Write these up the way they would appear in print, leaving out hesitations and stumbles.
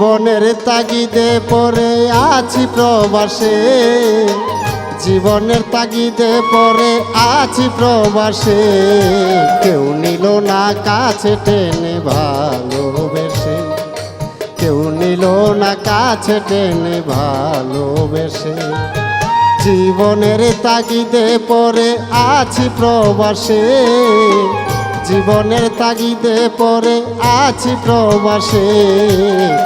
জীবনের তাগিদে পড়ে আছি প্রবাসে, জীবনের তাগিদে পড়ে আছি প্রবাসে। কেউ নিল না কাছে টেনে ভালোবেসে, কেউ নিল না কাছে টেনে ভালোবেসে। জীবনের তাগিদে পড়ে আছি প্রবাসে, জীবনের তাগিদে পড়ে আছি প্রবাসে।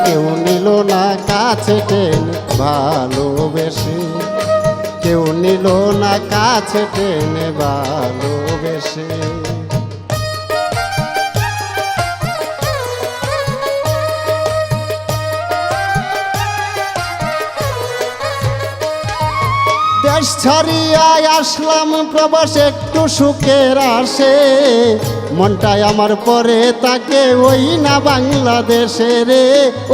কেউ নিল না কাছে টেনে ভালোবেসে, কেউ নিল না কাছে টেনে ভালোবেসে। দেশ ছাড়িয়া আসলাম প্রবাস একটু সুখের আসে, মনটাই আমার পরে তাকে ওই না বাংলাদেশে রে,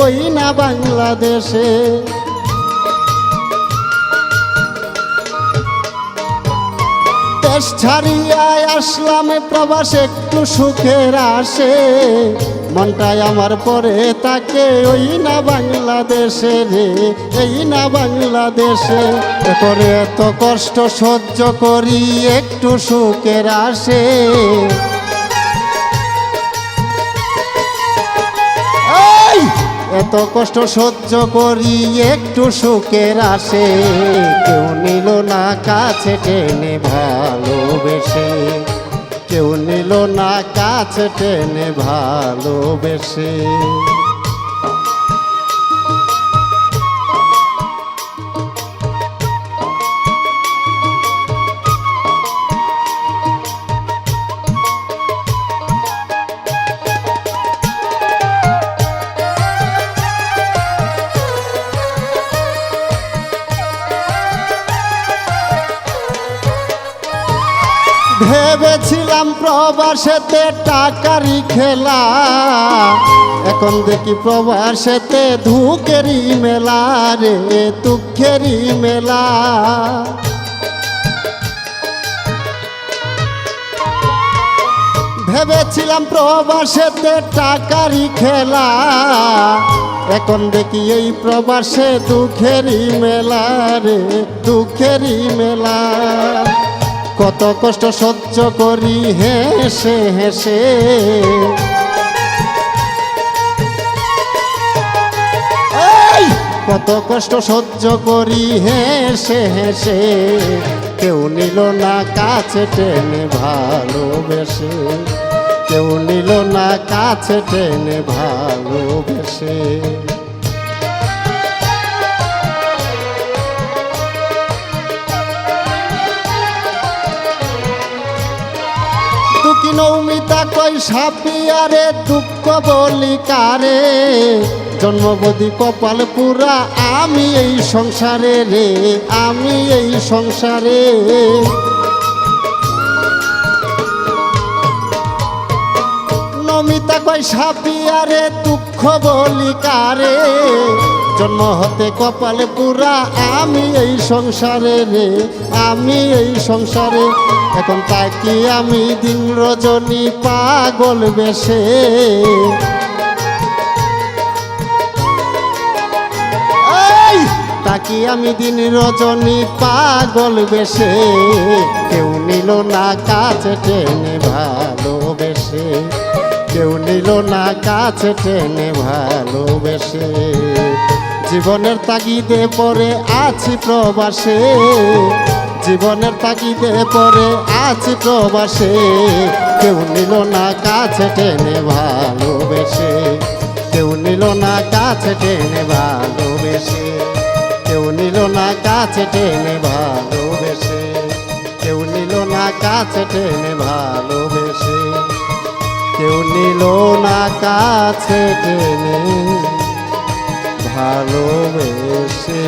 ওই না বাংলাদেশে। দেশ ছাড়িয়া আসলাম প্রবাস একটু সুখের আসে, মনটাই আমার পরে তাকে ওই না বাংলাদেশে রে, এই না বাংলাদেশে। এরপরে এত কষ্ট সহ্য করি একটু সুখের আসে, এত কষ্ট সহ্য করি একটু সুখের আসে। কেউ নিল না কাছে টেনে ভালোবেসে, কেউ নিল না কাছে টেনে ভালোবেসে। ভেবেছিলাম প্রবাসেতে টাকারই খেলা, এখন দেখি প্রবাসেতে দুঃখেরই মেলা রে, দুঃখেরই মেলা। ভেবেছিলাম প্রবাসেতে টাকারই খেলা, এখন দেখি এই প্রবাসে দুঃখেরই মেলা রে, দুঃখেরই মেলা। কত কষ্ট সহ্য করি হেসে হেসে, কত কষ্ট সহ্য করি হেসে হেসে। কেউ নিল না কাছে টেনে ভালোবেসে, কেউ নিল না কাছে টেনে ভালোবেসে। দুঃখী নৌমিতা কই সাপিয়ারে, দুঃখ বলি কারে, জন্মবদি কপাল পুরা আমি এই সংসারে রে, আমি এই সংসারে। নমিতা কই সাপিয়ারে, দুঃখ বলি কারে, জন্ম হতে কপাল পুরা আমি এই সংসারে রে, আমি এই সংসারে। এখন তাকি আমি দিন রজনী পাগল বেশে, তাকি আমি দিন রজনী পাগল বেশে। কেউ নিল না কাছে টেনে ভালোবেসে, কেউ নিল না কাছে টেনে ভালোবেসে। জীবনের তাগিদে পড়ে আছি প্রবাসে, জীবনের তাগিদে পড়ে আছি প্রবাসে। কেউ নিল না কাছে টেনে ভালোবেসে, কেউ নিল না কাছে টেনে ভালোবেসে, কেউ নিল না কাছে টেনে ভালোবেসে, কেউ নিল না কাছে টেনে ভালোবেসে, কেউ নিল না কাছে টেনে ভালোবেসে।